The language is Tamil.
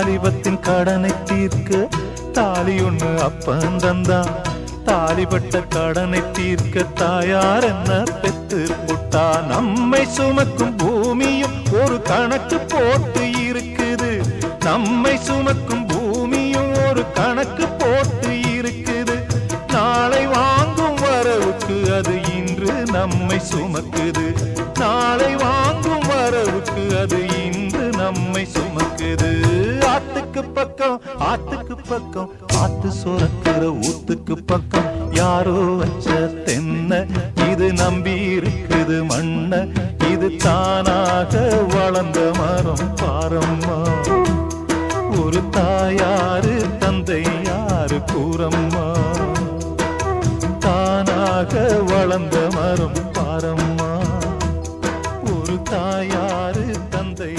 வாலிபத்தின் கடனை தீர்க்க தாலி ஒண்ணு அப்பன் தந்தான். தாலிபட்ட கடனை தீர்க்க தாயார் என்ன பெத்து புட்டா. நம்மை சுமக்கும் பூமியும் ஒரு கணக்கு போட்டு இருக்குது. நம்மை சுமக்கும் பூமியும் ஒரு கணக்கு போட்டு இருக்குது. நாளை வாங்கும் வரவுக்கு அது இன்று நம்மை சுமக்குது. நாளை வாங்கும் வரவுக்கு அது இன்று நம்மை சுமக்குது. ஆத்துக்கு பக்கம் ஆத்துக்கு பக்கம் ஆத்து சுரக்கிற ஊத்துக்கு பக்கம் யாரோ வச்ச தென்ன இது நம்பி இருக்குது மண்ண. இது தானாக வளர்ந்த மரம் பாரம்மா. ஒரு தாயாரு தந்தை யாரு கூறம்மா. தானாக வளர்ந்த மரம் பாரம்மா. ஒரு தாயாரு தந்தை